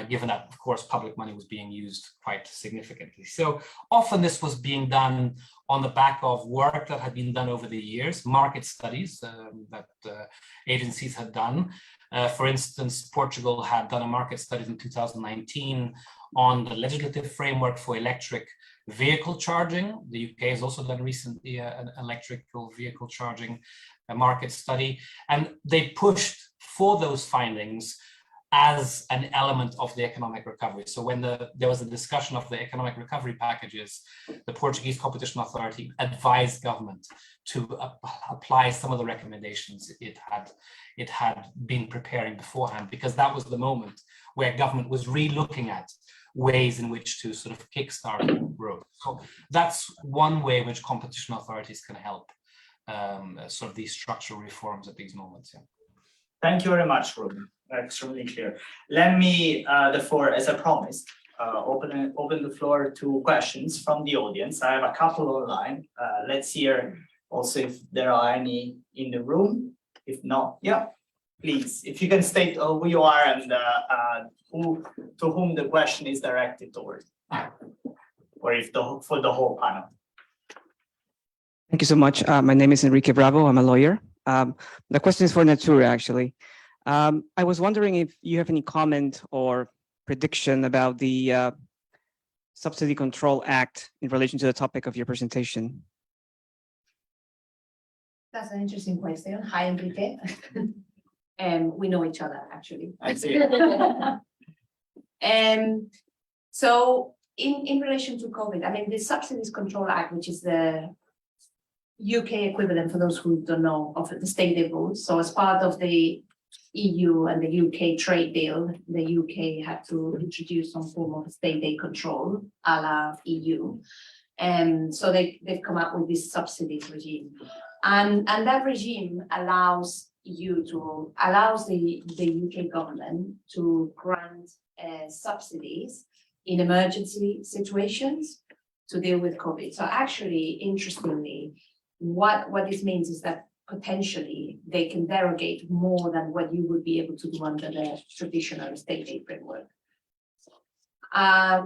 given that, of course, public money was being used quite significantly. So often this was being done on the back of work that had been done over the years, market studies that agencies had done. For instance, Portugal had done a market study in 2019 on the legislative framework for electric vehicle charging. The UK has also done recently an electrical vehicle charging market study, and they pushed for those findings as an element of the economic recovery. So when there was a discussion of the economic recovery packages, the Portuguese Competition Authority advised government to apply some of the recommendations it had been preparing beforehand, because that was the moment where government was re-looking at ways in which to sort of kickstart growth. So that's one way in which competition authorities can help sort of these structural reforms at these moments. Yeah. Thank you very much, Ruben. Extremely clear. Let me, therefore, as I promised, open the floor to questions from the audience. I have a couple online. Let's hear also if there are any in the room. If not, yeah, please, if you can state who you are and to whom the question is directed towards, or if for the whole panel. Thank you so much. My name is Enrique Bravo. I'm a lawyer. The question is for Natura, actually. I was wondering if you have any comment or prediction about the Subsidies Control Act in relation to the topic of your presentation. That's an interesting question. Hi, Enrique. We know each other, actually. I see. So in relation to COVID, I mean, the Subsidies Control Act, which is the UK equivalent, for those who don't know, of the state aid rules. So as part of the EU and the UK trade deal, the UK had to introduce some form of state aid control a la EU. And so they've come up with this subsidies regime. And that regime allows the UK government to grant subsidies in emergency situations to deal with COVID. So actually, interestingly, what this means is that potentially they can derogate more than what you would be able to do under the traditional state aid framework.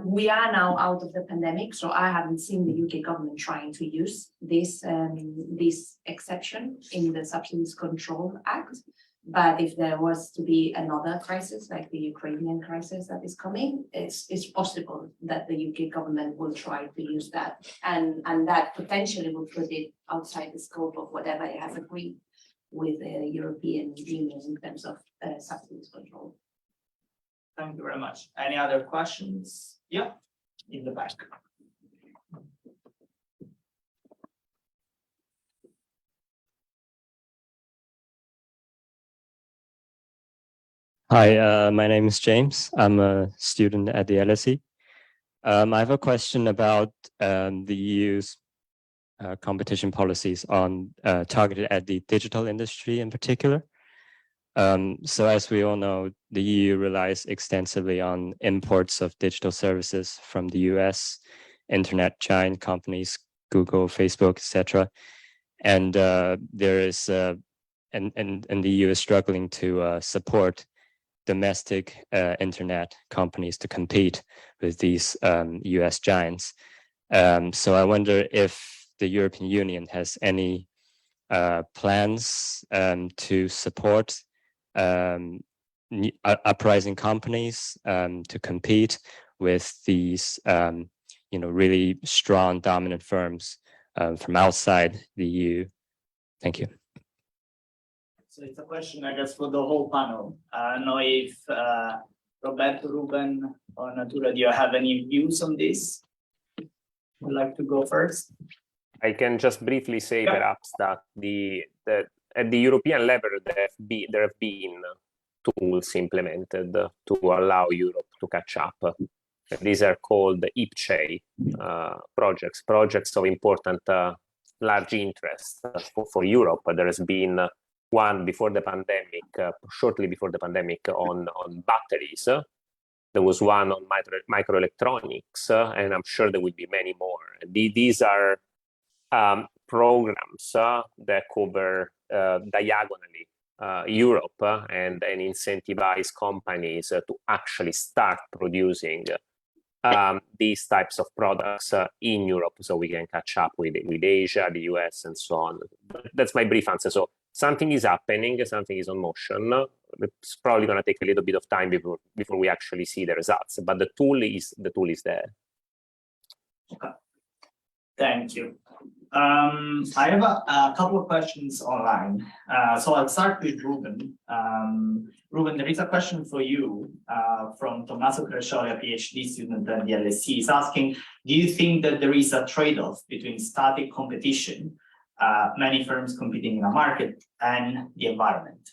We are now out of the pandemic, so I haven't seen the UK government trying to use this exception in the Subsidies Control Act. But if there was to be another crisis like the Ukrainian crisis that is coming, it's possible that the UK government will try to use that, and that potentially will put it outside the scope of whatever it has agreed with the European Union in terms of subsidies control. Thank you very much. Any other questions? Yeah, in the back. Hi, my name is James. I'm a student at the LSE. I have a question about the EU's competition policies on targeted at the digital industry in particular. So as we all know, the EU relies extensively on imports of digital services from the US, internet giant companies, Google, Facebook, etc. And there is, and the EU is struggling to support domestic internet companies to compete with these US giants. So I wonder if the European Union has any plans to support uprising companies to compete with these really strong dominant firms from outside the EU. Thank you. So it's a question, I guess, for the whole panel. I don't know if Roberto, Ruben, or Natura, do you have any views on this? Would like to go first? I can just briefly say perhaps that at the European level, there have been tools implemented to allow Europe to catch up. These are called IPCEI projects of important large interest for Europe. There has been one before the pandemic, shortly before the pandemic, on batteries. There was one on microelectronics, and I'm sure there will be many more. These are programs that cover diagonally Europe and incentivize companies to actually start producing these types of products in Europe, so we can catch up with Asia, the US, and so on. That's my brief answer. So something is happening, something is on motion. It's probably going to take a little bit of time before we actually see the results, but the tool is there. Okay. Thank you. I have a couple of questions online. So I'll start with Ruben. Ruben, there is a question for you from Tommaso Crescioli, a PhD student at the LSE. He's asking, do you think that there is a trade-off between static competition, many firms competing in a market, and the environment?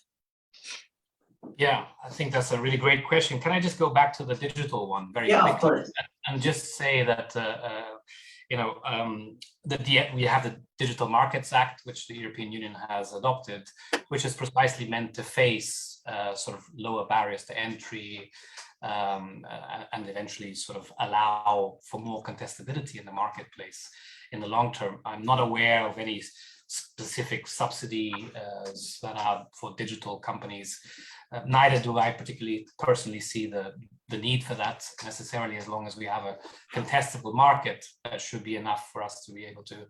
Yeah, I think that's a really great question. Can I just go back to the digital one very quickly? Of course. And just say that we have the Digital Markets Act, which the European Union has adopted, which is precisely meant to face sort of lower barriers to entry and eventually sort of allow for more contestability in the marketplace in the long term. I'm not aware of any specific subsidies that are for digital companies. Neither do I particularly personally see the need for that necessarily. As long as we have a contestable market, that should be enough for us to be able to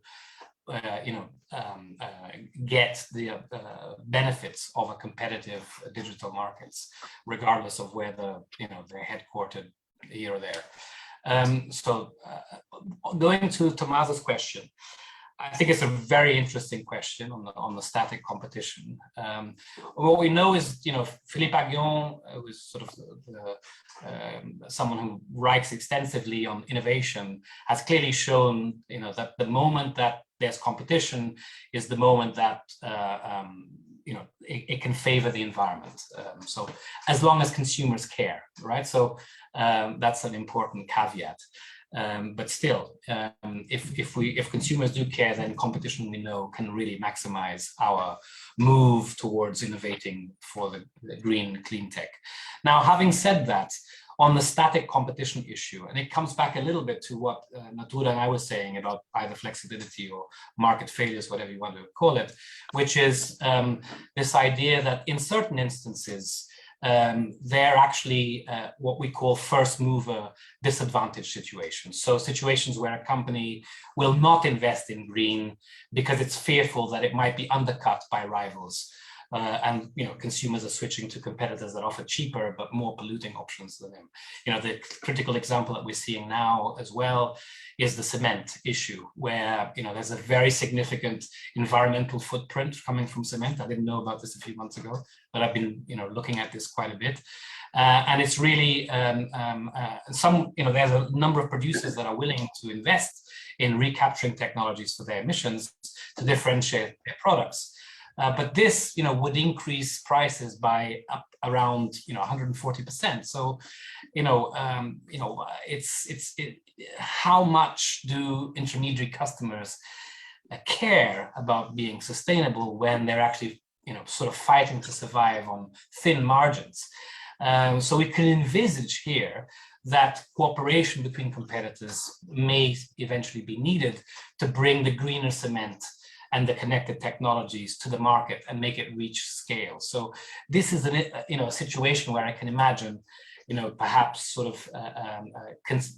get the benefits of a competitive digital markets, regardless of whether they're headquartered here or there. So going to Tommaso's question, I think it's a very interesting question on the static competition. What we know is, Philippe Aghion was sort of someone who writes extensively on innovation, has clearly shown, that the moment that there's competition is the moment that it can favor the environment. So as long as consumers care, right? So that's an important caveat. But still, if consumers do care, then competition, we know, can really maximize our move towards innovating for the green clean tech. Now, having said that, on the static competition issue, and it comes back a little bit to what Natura and I was saying about either flexibility or market failures, whatever you want to call it, which is this idea that in certain instances, they're actually what we call first mover disadvantage situations. So situations where a company will not invest in green because it's fearful that it might be undercut by rivals. and consumers are switching to competitors that offer cheaper but more polluting options than them. The critical example that we're seeing now as well is the cement issue, where there's a very significant environmental footprint coming from cement. I didn't know about this a few months ago, but I've been looking at this quite a bit. And it's really there's a number of producers that are willing to invest in recapturing technologies for their emissions to differentiate their products. But this, would increase prices by up around, 140%. So, how much do intermediary customers care about being sustainable when they're actually, sort of fighting to survive on thin margins? So we can envisage here that cooperation between competitors may eventually be needed to bring the greener cement and the connected technologies to the market and make it reach scale. So this is a situation where I can imagine, perhaps sort of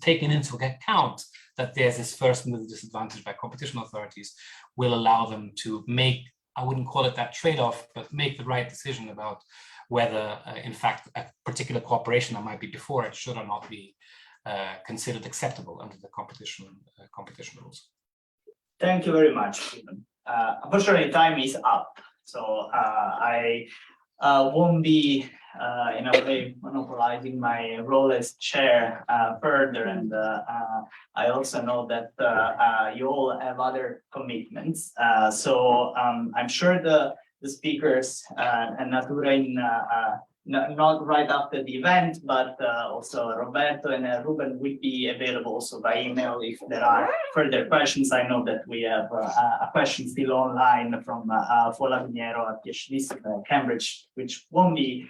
taking into account that there's this first move disadvantage by competition authorities will allow them to make, I wouldn't call it that trade-off, but make the right decision about whether, in fact, a particular cooperation that might be before it should or not be considered acceptable under the competition rules. Thank you very much. Unfortunately, time is up, so I won't be in a way monopolizing my role as chair further, and I also know that you all have other commitments, so I'm sure the speakers and Natura not right after the event, but also Roberto and Ruben will be available also by email if there are further questions. I know that we have a question still online from Fola Viniero at PhD Cambridge, which won't be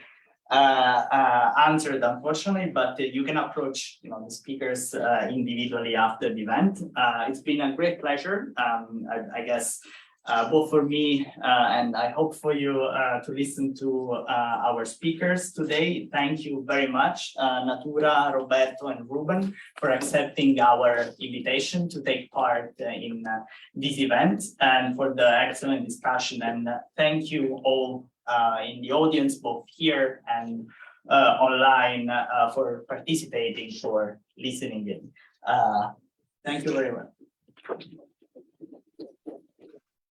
answered unfortunately, but you can approach the speakers individually after the event. It's been a great pleasure, I guess, both for me and I hope for you to listen to our speakers today. Thank you very much, Natura, Roberto, and Ruben, for accepting our invitation to take part in this event and for the excellent discussion. And thank you all in the audience, both here and online, for participating, for listening in. Thank you very much.